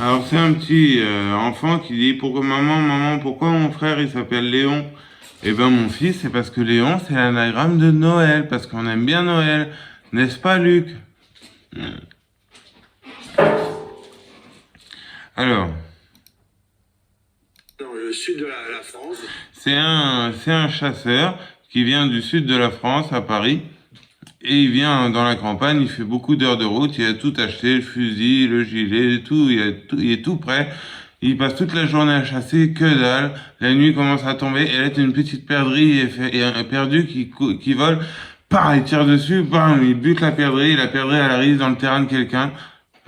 Alors c'est un petit enfant qui dit pourquoi maman, pourquoi mon frère il s'appelle Léon? Eh ben mon fils, c'est parce que Léon c'est l'anagramme de Noël, parce qu'on aime bien Noël, n'est-ce pas Luc? Alors, Dans le sud de la France. c'est un chasseur qui vient du sud de la France, à Paris, et il vient dans la campagne, il fait beaucoup d'heures de route, il a tout acheté, le fusil, le gilet, tout, il est tout prêt. Il passe toute la journée à chasser, que dalle. La nuit commence à tomber, elle est une petite perdrix et un perdu qui vole. Bah, il tire dessus, bam, il bute la perdrix elle arrive dans le terrain de quelqu'un.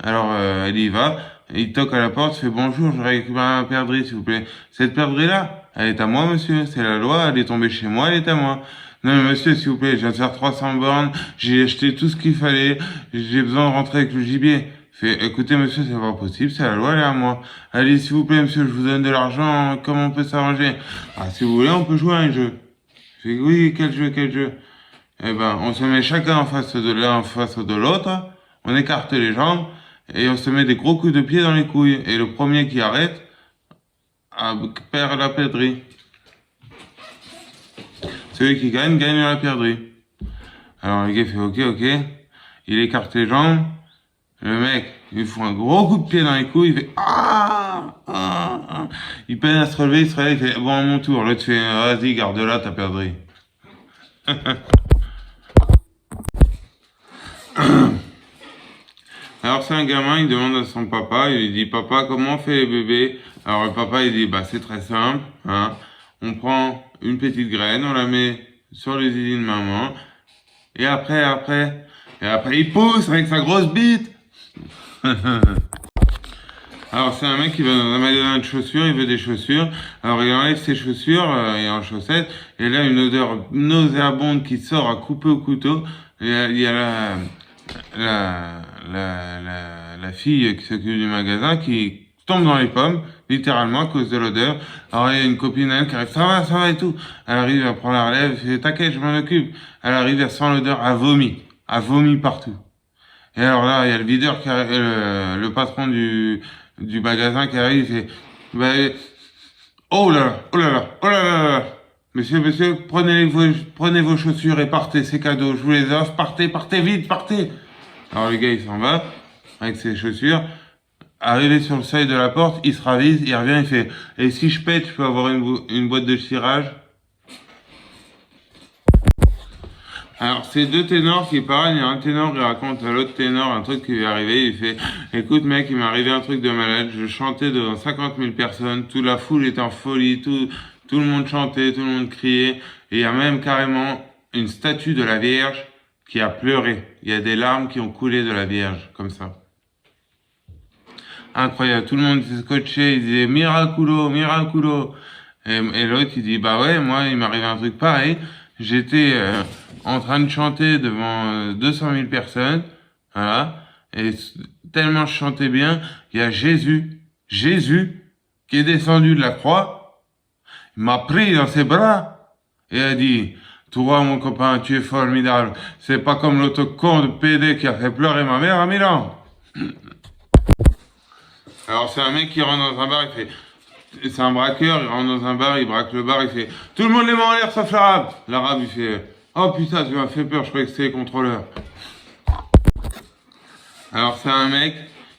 Alors elle y va, il toque à la porte, fait bonjour, je récupère un perdrix s'il vous plaît. Cette perdrix-là, elle est à moi monsieur, c'est la loi, elle est tombée chez moi, elle est à moi. Non mais monsieur s'il vous plaît, je viens de faire 300 bornes, j'ai acheté tout ce qu'il fallait, j'ai besoin de rentrer avec le gibier. Fait, écoutez monsieur, c'est pas possible, c'est la loi, elle est à moi. Allez s'il vous plaît monsieur, je vous donne de l'argent, comment on peut s'arranger? Ah si vous voulez, on peut jouer à un jeu. Fait, oui, quel jeu? Eh ben, on se met chacun en face de l'un en face de l'autre, on écarte les jambes, et on se met des gros coups de pied dans les couilles. Et le premier qui arrête perd la perdrix. Celui qui gagne, gagne la perdrix. Alors le gars fait ok. Il écarte les jambes. Le mec, il fout un gros coup de pied dans les couilles. Il fait ah. Il peine à se relever, il se réveille, il fait bon à mon tour. L'autre fait vas-y, garde-la, ta perdrix. Alors c'est un gamin, il demande à son papa, il lui dit papa comment on fait les bébés? Alors le papa il dit bah c'est très simple, hein. On prend une petite graine, on la met sur les yeux de maman, et après il pousse avec sa grosse bite. Alors c'est un mec qui va dans un magasin de chaussures, il veut des chaussures. Alors il enlève ses chaussures et en chaussettes, et là une odeur nauséabonde qui sort à couper au couteau. Il y a la fille qui s'occupe du magasin qui tombe dans les pommes, littéralement à cause de l'odeur. Alors il y a une copine à elle qui arrive, ça va et tout. Elle arrive, elle prend la relève, elle fait t'inquiète, je m'en occupe. Elle arrive, elle sent l'odeur, elle vomit partout. Et alors là, il y a le videur qui arrive, le patron du magasin qui arrive, il fait bah, oh là là. Monsieur, prenez vos chaussures et partez, c'est cadeau, je vous les offre, partez vite, partez. Alors le gars il s'en va avec ses chaussures. Arrivé sur le seuil de la porte, il se ravise, il revient, il fait et si je pète, je peux avoir une boîte de cirage? Alors c'est deux ténors qui parlent, il y a un ténor qui raconte à l'autre ténor un truc qui lui est arrivé, il fait écoute mec, il m'est arrivé un truc de malade, je chantais devant 50 000 personnes, toute la foule était en folie, tout le monde chantait, tout le monde criait, et il y a même carrément une statue de la Vierge qui a pleuré. Il y a des larmes qui ont coulé de la Vierge, comme ça. Incroyable, tout le monde s'est scotché, il disait miraculo. Et l'autre il dit bah ouais, moi il m'est arrivé un truc pareil. J'étais en train de chanter devant 200 000 personnes, voilà. Et tellement je chantais bien, il y a Jésus qui est descendu de la croix, il m'a pris dans ses bras et a dit toi mon copain, tu es formidable. C'est pas comme l'autre con de PD qui a fait pleurer ma mère à Milan. Alors c'est un mec qui rentre dans un bar, il fait, c'est un braqueur, il rentre dans un bar, il braque le bar, il fait, tout le monde les mains en l'air sauf l'arabe. L'arabe il fait, oh putain tu m'as fait peur, je croyais que c'était les contrôleurs. Alors c'est un mec,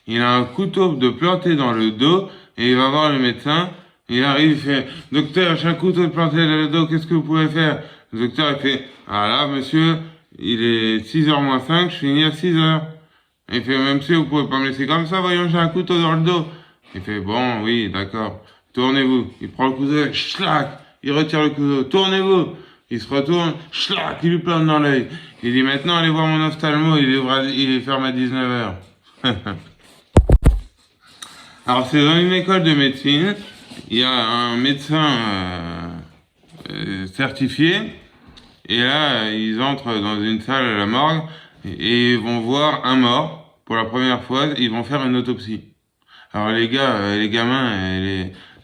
il a un couteau de planté dans le dos et il va voir le médecin. Il arrive, il fait, docteur j'ai un couteau de planté dans le dos, qu'est-ce que vous pouvez faire? Le docteur il fait, ah là monsieur, il est 6h moins 5, je finis à 6h. Il fait, même si vous pouvez pas me laisser comme ça, voyons, j'ai un couteau dans le dos. Il fait, bon, oui, d'accord. Tournez-vous. Il prend le couteau, schlac, il retire le couteau. Tournez-vous. Il se retourne, schlac, il lui plante dans l'œil. Il dit, maintenant, allez voir mon ophtalmo, il est fermé à 19h. Alors, c'est dans une école de médecine. Il y a un médecin certifié. Et là, ils entrent dans une salle à la morgue. Et ils vont voir un mort pour la première fois, ils vont faire une autopsie. Alors les gars, les gamins,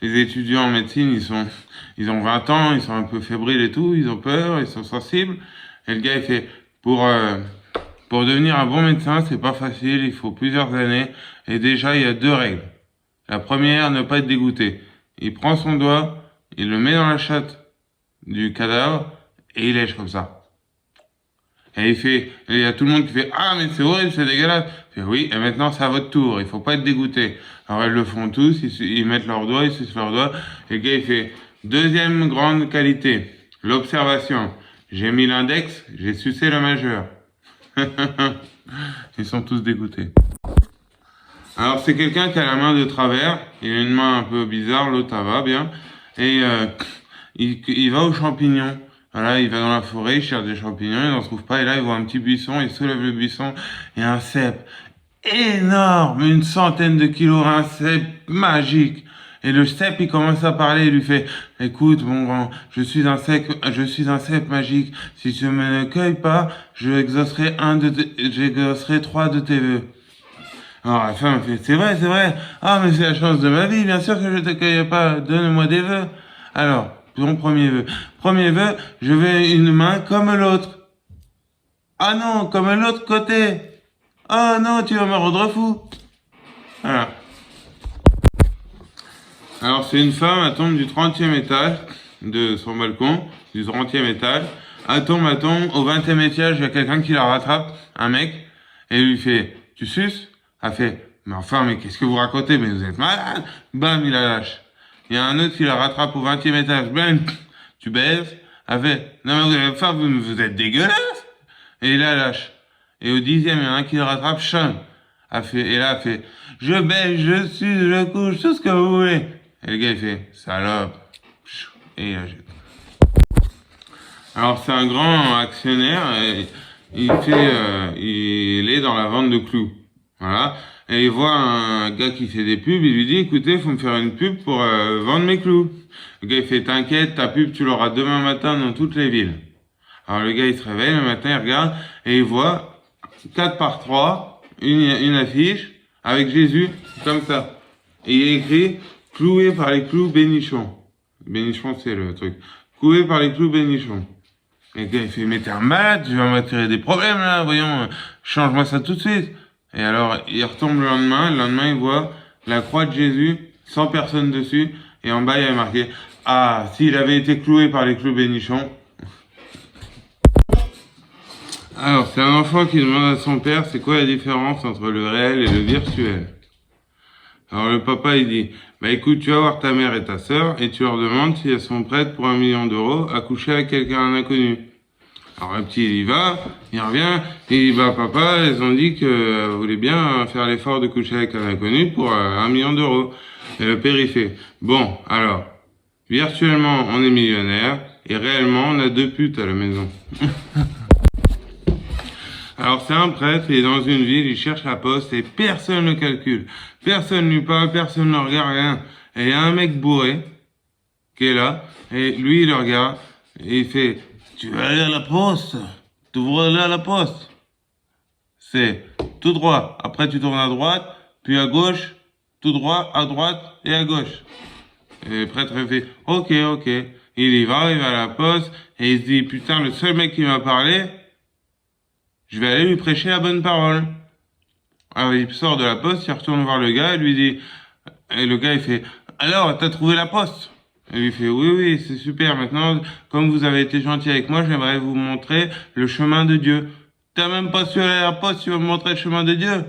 les étudiants en médecine, ils ont 20 ans, ils sont un peu fébriles et tout, ils ont peur, ils sont sensibles. Et le gars il fait pour devenir un bon médecin, c'est pas facile, il faut plusieurs années. Et déjà il y a deux règles. La première, ne pas être dégoûté. Il prend son doigt, il le met dans la chatte du cadavre et il lèche comme ça. Et il y a tout le monde qui fait ah mais c'est horrible, c'est dégueulasse. Il fait oui, et maintenant c'est à votre tour, il faut pas être dégoûté. Alors ils le font tous, ils mettent leurs doigts, ils sucent leurs doigts. Et le gars il fait deuxième grande qualité, l'observation. J'ai mis l'index, j'ai sucé le majeur. Ils sont tous dégoûtés. Alors c'est quelqu'un qui a la main de travers, il a une main un peu bizarre, l'autre ça va bien, et il va aux champignons. Voilà, il va dans la forêt, il cherche des champignons, il n'en trouve pas, et là il voit un petit buisson, il soulève le buisson, et un cèpe énorme, une centaine de kilos, un cèpe magique. Et le cèpe, il commence à parler, il lui fait, écoute, mon grand, je suis un cèpe magique. Si tu me cueilles pas, j'exaucerai 3 de tes vœux. Alors la femme fait, c'est vrai. Ah, mais c'est la chance de ma vie, bien sûr que je te cueille pas, donne-moi des vœux. Alors, ton premier vœu. Premier vœu, je veux une main comme l'autre. Ah non, comme l'autre côté. Ah non, tu vas me rendre fou. Voilà. Alors c'est une femme, elle tombe du 30e étage de son balcon, du 30e étage. Elle tombe au 20e étage, il y a quelqu'un qui la rattrape, un mec, et lui fait, tu suces? Elle fait, mais enfin, mais qu'est-ce que vous racontez? Mais vous êtes malade! Bam, il la lâche. Il y a un autre qui la rattrape au 20e étage, bam, tu baises? Elle fait, non mais enfin, vous êtes dégueulasse! Et il la lâche. Et au 10e, il y en a un qui la rattrape, chum. Et là, elle fait, je baise, je suce, je couche, tout ce que vous voulez. Et le gars, il fait, salope. Et il la jette. Alors, c'est un grand actionnaire, et il est dans la vente de clous. Voilà. Et il voit un gars qui fait des pubs, il lui dit, écoutez, faut me faire une pub pour vendre mes clous. Le gars, il fait, t'inquiète, ta pub, tu l'auras demain matin dans toutes les villes. Alors, le gars, il se réveille, le matin, il regarde, et il voit 4 par 3, une affiche, avec Jésus, comme ça. Et il est écrit, cloué par les clous bénichons. Bénichons, c'est le truc. Cloué par les clous bénichons. Et le gars, il fait, mais t'es un malade, tu vas m'attirer des problèmes, là, voyons, change-moi ça tout de suite. Et alors, il retombe le lendemain, il voit la croix de Jésus, 100 personnes dessus, et en bas, il y a marqué, ah, s'il avait été cloué par les clous bénichons. Alors, c'est un enfant qui demande à son père, c'est quoi la différence entre le réel et le virtuel? Alors, le papa, il dit, bah écoute, tu vas voir ta mère et ta sœur, et tu leur demandes si elles sont prêtes pour 1 million d'euros à coucher avec quelqu'un d'inconnu. Alors, le petit, il y va, il revient, et il dit, bah papa, elles ont dit qu'elles voulaient bien faire l'effort de coucher avec un inconnu pour 1 million d'euros. Et le père, il fait, bon, alors, virtuellement, on est millionnaire, et réellement, on a 2 putes à la maison. Alors c'est un prêtre, il est dans une ville, il cherche la poste et personne ne calcule. Personne ne lui parle, personne ne le regarde, rien. Et il y a un mec bourré qui est là, et lui il le regarde, et il fait, tu vas aller à la poste, tu vas aller à la poste. C'est tout droit, après tu tournes à droite, puis à gauche, tout droit, à droite et à gauche. Et le prêtre il fait, ok. Il y va, il va à la poste, et il se dit, putain, le seul mec qui m'a parlé, je vais aller lui prêcher la bonne parole. Alors il sort de la poste, il retourne voir le gars, et lui dit, et le gars il fait, alors t'as trouvé la poste? Et lui fait, oui, c'est super, maintenant, comme vous avez été gentil avec moi, j'aimerais vous montrer le chemin de Dieu. T'as même pas su aller à la poste, tu vas me montrer le chemin de Dieu?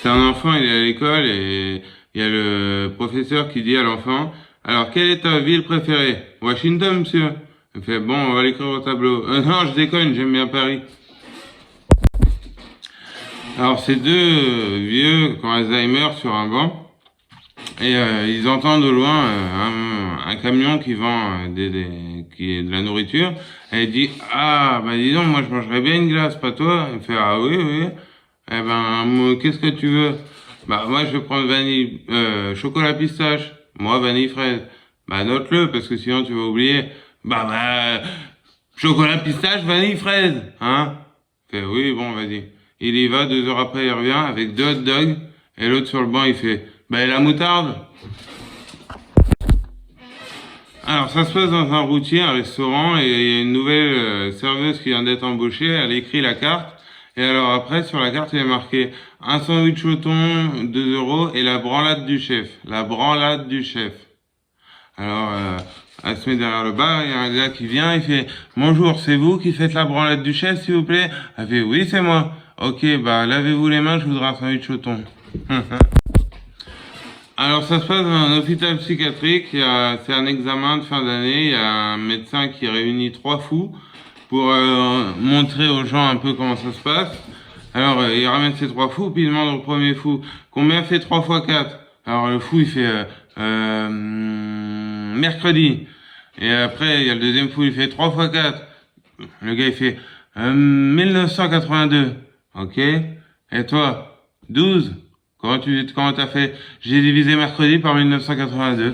C'est un enfant, il est à l'école, et il y a le professeur qui dit à l'enfant, alors quelle est ta ville préférée? Washington, monsieur. Il fait, bon, on va l'écrire au tableau. Non, je déconne, j'aime bien Paris. Alors, ces 2 vieux qui ont Alzheimer sur un banc, et ils entendent au loin un camion qui vend qui est de la nourriture, et il dit, ah, bah dis donc, moi je mangerais bien une glace, pas toi? Il fait, ah oui. Eh ben, moi, qu'est-ce que tu veux? Bah, moi je vais prendre vanille, chocolat pistache, moi vanille fraise. Bah, note-le, parce que sinon tu vas oublier. Bah, chocolat pistache, vanille, fraise, hein? Fait, oui, bon, vas-y. Il y va, 2 heures après, il revient avec 2 hot dogs, et l'autre sur le banc, il fait, bah, et la moutarde? Alors, ça se passe dans un routier, un restaurant, et il y a une nouvelle serveuse qui vient d'être embauchée, elle écrit la carte, Et alors après, sur la carte, il est marqué un sandwich au thon, 2 euros, et la branlade du chef. La branlade du chef. Alors, elle se met derrière le bar, il y a un gars qui vient, il fait bonjour, c'est vous qui faites la branlade du chef, s'il vous plaît? Elle fait oui, c'est moi. Ok, bah lavez-vous les mains, je voudrais un sandwich au thon. Alors ça se passe dans un hôpital psychiatrique, c'est un examen de fin d'année, il y a un médecin qui réunit 3 fous pour montrer aux gens un peu comment ça se passe. Alors il ramène ces 3 fous, puis il demande au premier fou combien fait 3 fois 4. Alors le fou il fait mercredi. Et après il y a le deuxième fou, il fait 3 fois 4. Le gars il fait 1982. Ok. Et toi? 12. Comment t'as fait? J'ai divisé mercredi par 1982.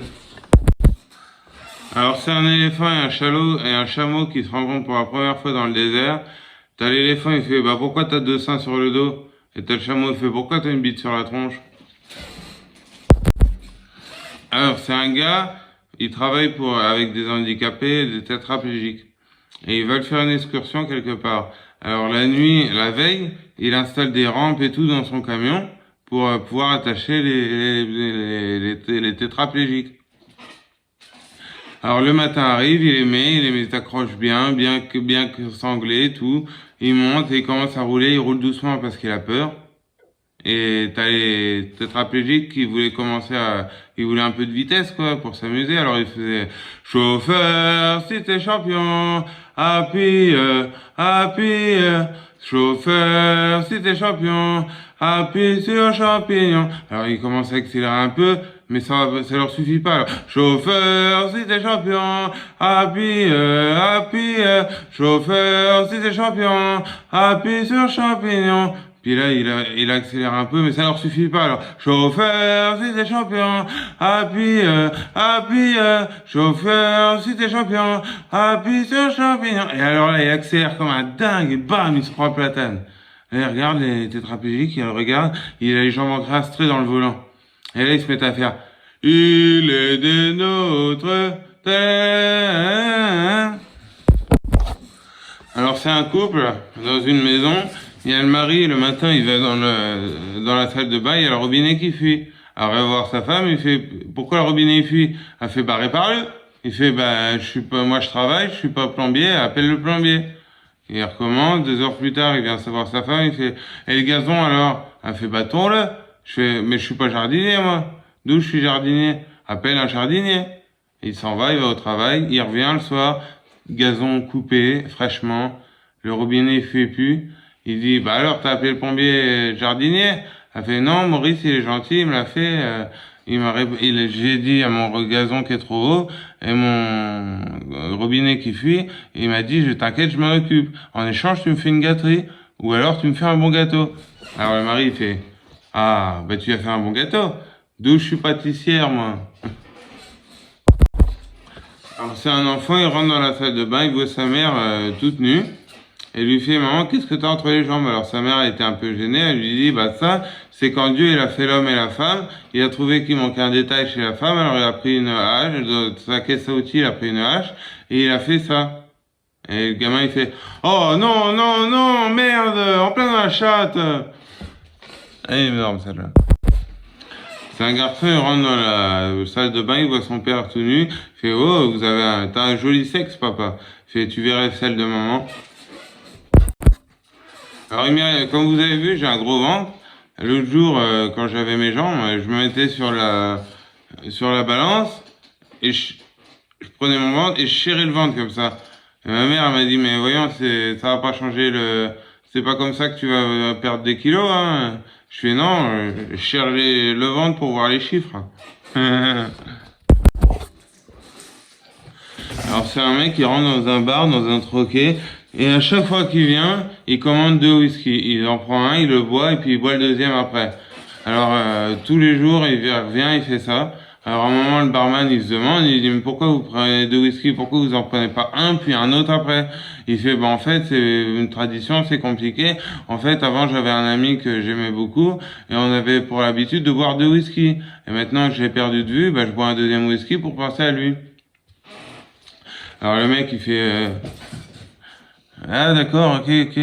Alors c'est un éléphant et un chameau qui se rencontrent pour la première fois dans le désert. T'as l'éléphant, il fait bah pourquoi t'as 2 seins sur le dos? Et t'as le chameau, il fait pourquoi t'as une bite sur la tronche? Alors c'est un gars, il travaille avec des handicapés et des tétraplégiques. Et ils veulent faire une excursion quelque part. Alors la nuit, la veille, il installe des rampes et tout dans son camion pour pouvoir attacher les tétraplégiques. Alors le matin arrive, il les accroche bien que sanglé, tout. Il monte et il commence à rouler, il roule doucement parce qu'il a peur. Et t'as les tétraplégiques qui ils voulaient un peu de vitesse, quoi, pour s'amuser. Alors ils faisaient chauffeur, si t'es champion, appuie, appuie, chauffeur, si t'es champion, appuie sur champignon. Alors ils commencent à accélérer un peu, mais ça leur suffit pas. Alors, chauffeur, si t'es champion, appuie, appuie, chauffeur, si t'es champion, appuie sur champignon. Puis là, il accélère un peu, mais ça leur suffit pas. Alors, chauffeur, si t'es champion, appuie, appuie, chauffeur, si t'es champion, appuie sur champignon. Et alors là, il accélère comme un dingue, et bam, il se prend un platane. Et il regarde les tétraplégiques, il regarde, il a les jambes encrastrées dans le volant. Et là, il se met à faire, il est des nôtres, alors c'est un couple dans une maison. Il y a le mari, le matin, il va dans la salle de bain, il y a le robinet qui fuit. Alors, il va voir sa femme, il fait, pourquoi le robinet fuit? Elle fait, bah, répare-le. Il fait, bah, moi, je travaille, je suis pas plombier, appelle le plombier. Il recommence, 2 heures plus tard, il vient savoir sa femme, il fait, et le gazon, alors? Elle fait, bah, tourne-le. Je fais, mais je suis pas jardinier, moi. D'où je suis jardinier? Appelle un jardinier. Il s'en va, il va au travail, il revient le soir, gazon coupé, fraîchement, le robinet il fait plus. Il dit, bah alors, t'as appelé le plombier jardinier? Elle fait, non, Maurice, il est gentil, il me l'a fait. J'ai dit à mon gazon qui est trop haut et mon robinet qui fuit, il m'a dit, je t'inquiète, je m'en occupe. En échange, tu me fais une gâterie. Ou alors, tu me fais un bon gâteau. Alors le mari, il fait, ah, bah tu as fait un bon gâteau. D'où je suis pâtissière, moi. Alors c'est un enfant, il rentre dans la salle de bain, il voit sa mère toute nue. Et lui fait, maman, qu'est-ce que t'as entre les jambes? Alors sa mère était un peu gênée, elle lui dit, bah ça, c'est quand Dieu il a fait l'homme et la femme, il a trouvé qu'il manquait un détail chez la femme, alors il a pris une hache, de sa caisse à outils, il a pris une hache, et il a fait ça. Et le gamin il fait, oh non, non, non, merde, en plein dans la chatte. Elle est énorme celle-là. C'est un garçon, il rentre dans la salle de bain, il voit son père tout nu, il fait, oh, t'as un joli sexe, papa. Il fait, tu verrais celle de maman. Alors, comme vous avez vu, j'ai un gros ventre. L'autre jour, quand j'avais mes jambes, je me mettais sur la balance et je prenais mon ventre et je serrais le ventre comme ça. Et ma mère elle m'a dit, mais voyons, ça va pas changer c'est pas comme ça que tu vas perdre des kilos, hein. Je fais non, je serre le ventre pour voir les chiffres. Alors c'est un mec qui rentre dans un bar, dans un troquet. Et à chaque fois qu'il vient, il commande 2 whisky. Il en prend un, il le boit et puis il boit le deuxième après. Alors tous les jours, il revient, il fait ça. Alors à un moment, le barman, il se demande, il dit, mais pourquoi vous prenez 2 whisky? Pourquoi vous en prenez pas un puis un autre après? Il fait, bah en fait, c'est une tradition, c'est compliqué. En fait, avant, j'avais un ami que j'aimais beaucoup et on avait pour l'habitude de boire 2 whisky. Et maintenant que j'ai perdu de vue, bah je bois un deuxième whisky pour penser à lui. Alors le mec, il fait... Ah d'accord, ok.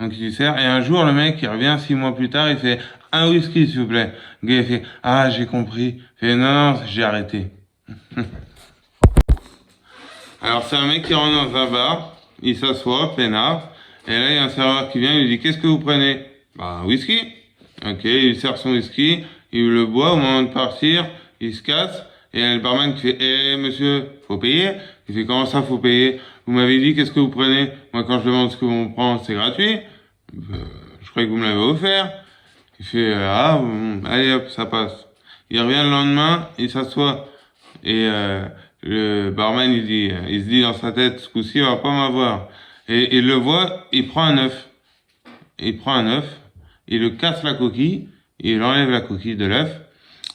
Donc il lui sert. Et un jour, le mec, il revient 6 mois plus tard, il fait un whisky, s'il vous plaît. Le gars, il fait ah, j'ai compris. Il fait non, non, j'ai arrêté. Alors c'est un mec qui rentre dans un bar, il s'assoit, peinard, et là il y a un serveur qui vient, il lui dit qu'est-ce que vous prenez? Bah un whisky. Ok, il lui sert son whisky, il le boit, au moment de partir, il se casse, et il y a le barman qui fait eh monsieur, faut payer? Il fait comment ça faut payer? Vous m'avez dit qu'est-ce que vous prenez? Moi quand je demande ce que vous prenez, c'est gratuit. Je croyais que vous me l'avez offert. Il fait ah bon, allez hop, ça passe. Il revient le lendemain, il s'assoit et le barman il se dit dans sa tête ce coup-ci il va pas m'avoir. Et il le voit, il prend un œuf. Il prend un œuf, il le casse la coquille, il enlève la coquille de l'œuf.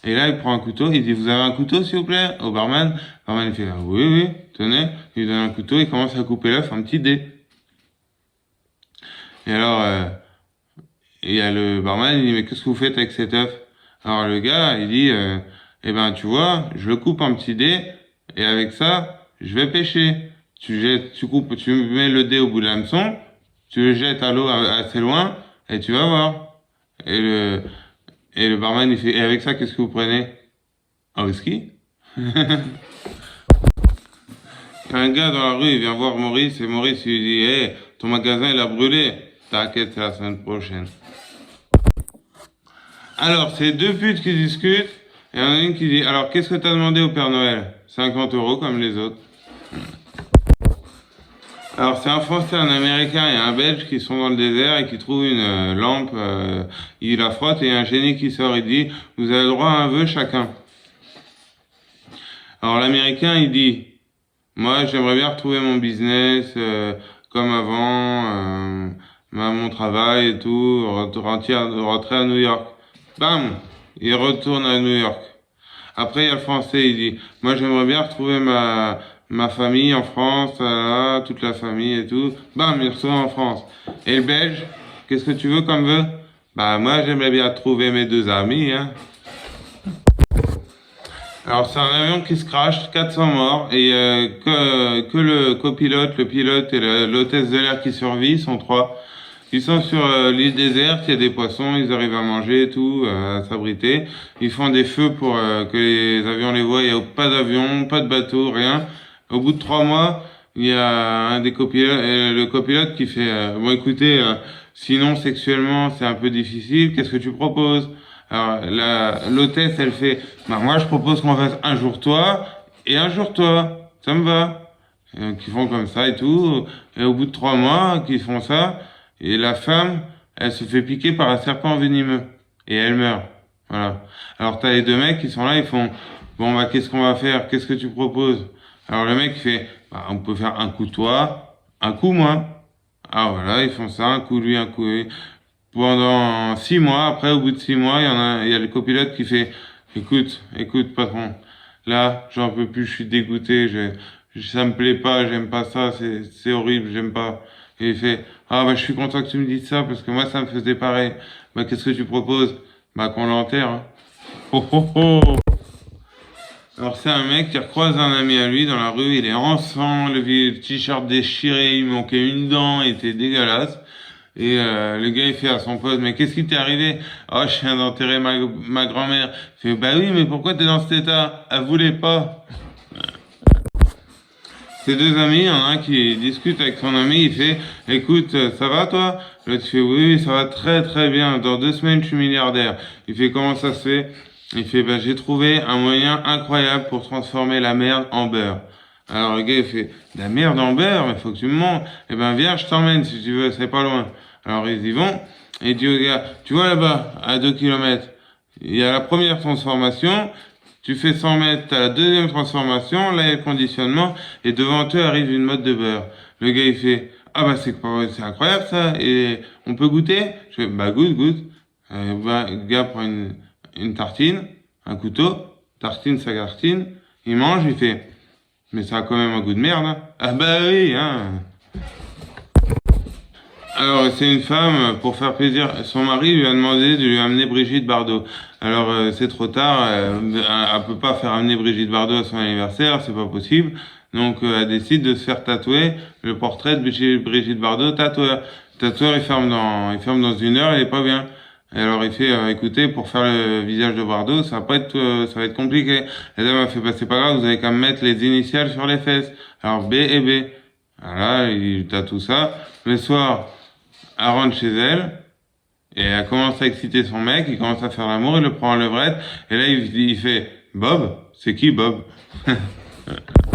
Et là il prend un couteau, il dit vous avez un couteau s'il vous plaît au barman. Le barman il fait ah, oui oui, tenez, il lui donne un couteau, il commence à couper l'œuf en petits dés. Et alors il y a le barman, il dit mais qu'est-ce que vous faites avec cet œuf? Alors le gars, il dit eh ben tu vois, je le coupe en petits dés et avec ça, je vais pêcher. Tu jettes, tu coupes, tu mets le dé au bout de l'hameçon, tu le jettes à l'eau assez loin et tu vas voir. Et le barman il fait et avec ça qu'est-ce que vous prenez? Un whisky. Un gars dans la rue, il vient voir Maurice et Maurice il lui dit hey, ton magasin il a brûlé. T'inquiète, c'est la semaine prochaine. Alors, c'est deux putes qui discutent, et il y en a une qui dit, alors qu'est-ce que t'as demandé au Père Noël? 50 € comme les autres. Alors, c'est un Français, un Américain et un Belge qui sont dans le désert et qui trouvent une lampe, ils la frottent et il y a un génie qui sort, il dit, vous avez le droit à un vœu chacun. Alors, l'Américain, il dit, moi, j'aimerais bien retrouver mon business comme avant, mon travail et tout, rentrer à New York. Bam, il retourne à New York. Après, il y a le Français, il dit, moi j'aimerais bien retrouver ma famille en France, là, toute la famille et tout. Bam, il retourne en France. Et le Belge, qu'est-ce que tu veux comme vœu? Bah moi j'aimerais bien trouver mes deux amis, hein. Alors c'est un avion qui se crache, 400 morts, et que le copilote, le pilote et l'hôtesse de l'air qui survivent sont 3. Ils sont sur l'île déserte, il y a des poissons, ils arrivent à manger et tout, à s'abriter. Ils font des feux pour que les avions les voient, il n'y a pas d'avion, pas de bateau, rien. Au bout de 3 mois, il y a un des copilotes, le copilote qui fait bon écoutez, sinon sexuellement c'est un peu difficile, qu'est-ce que tu proposes? Alors l'hôtesse elle fait bah moi je propose qu'on fasse un jour toi et un jour toi, ça me va. Qui font comme ça et tout, et au bout de 3 mois qu'ils font ça, et la femme elle se fait piquer par un serpent venimeux et elle meurt. Voilà. Alors t'as les deux mecs qui sont là, ils font bon bah qu'est-ce qu'on va faire, qu'est-ce que tu proposes? Alors le mec fait bah, on peut faire un coup toi, un coup moi. Ah voilà, ils font ça, un coup lui, un coup lui. Pendant 6 mois, après au bout de 6 mois, il y a le copilote qui fait écoute patron, là j'en peux plus, je suis dégoûté, ça me plaît pas, j'aime pas ça, c'est horrible, j'aime pas. Et il fait ah bah je suis content que tu me dises ça parce que moi ça me faisait pareil. Bah qu'est-ce que tu proposes? Bah qu'on l'enterre. Hein. Oh oh oh. Alors c'est un mec qui recroise un ami à lui dans la rue, il est en sang, le t-shirt déchiré, il manquait une dent, il était dégueulasse. Et le gars il fait à son pote mais qu'est-ce qui t'est arrivé? Oh je viens d'enterrer ma grand-mère. Il fait bah oui mais pourquoi t'es dans cet état? Elle voulait pas. Ces deux amis, il y en a un qui discute avec son ami, il fait écoute ça va toi? L'autre fait oui ça va très très bien, dans 2 semaines je suis milliardaire. Il fait comment ça se fait? Il fait bah j'ai trouvé un moyen incroyable pour transformer la merde en beurre. Alors le gars il fait la merde en beurre, mais faut que tu me montres. Eh ben viens je t'emmène si tu veux, c'est pas loin. Alors ils y vont, et il dit au gars, tu vois là-bas, à 2 kilomètres, il y a la première transformation, tu fais 100 mètres, t'as la deuxième transformation, là il y a le conditionnement, et devant eux arrive une motte de beurre. Le gars il fait, ah bah c'est incroyable ça, et on peut goûter? Je fais, bah goûte. Bah, le gars prend une tartine, un couteau, tartine sa tartine, il mange, il fait, mais ça a quand même un goût de merde, hein. Ah bah oui, hein. Alors, c'est une femme, pour faire plaisir, son mari lui a demandé de lui amener Brigitte Bardot. Alors, c'est trop tard, elle peut pas faire amener Brigitte Bardot à son anniversaire, c'est pas possible. Donc, elle décide de se faire tatouer le portrait de Brigitte Bardot tatoueur. Le tatoueur, il ferme dans 1 heure, il est pas bien. Et alors il fait, écoutez, pour faire le visage de Bardo, ça va être compliqué. La dame a fait, bah c'est pas grave, vous avez qu'à mettre les initiales sur les fesses. Alors B et B. Voilà, il tatoue ça. Le soir, elle rentre chez elle, et elle commence à exciter son mec, il commence à faire l'amour, il le prend en levrette, et là il fait, Bob? C'est qui Bob?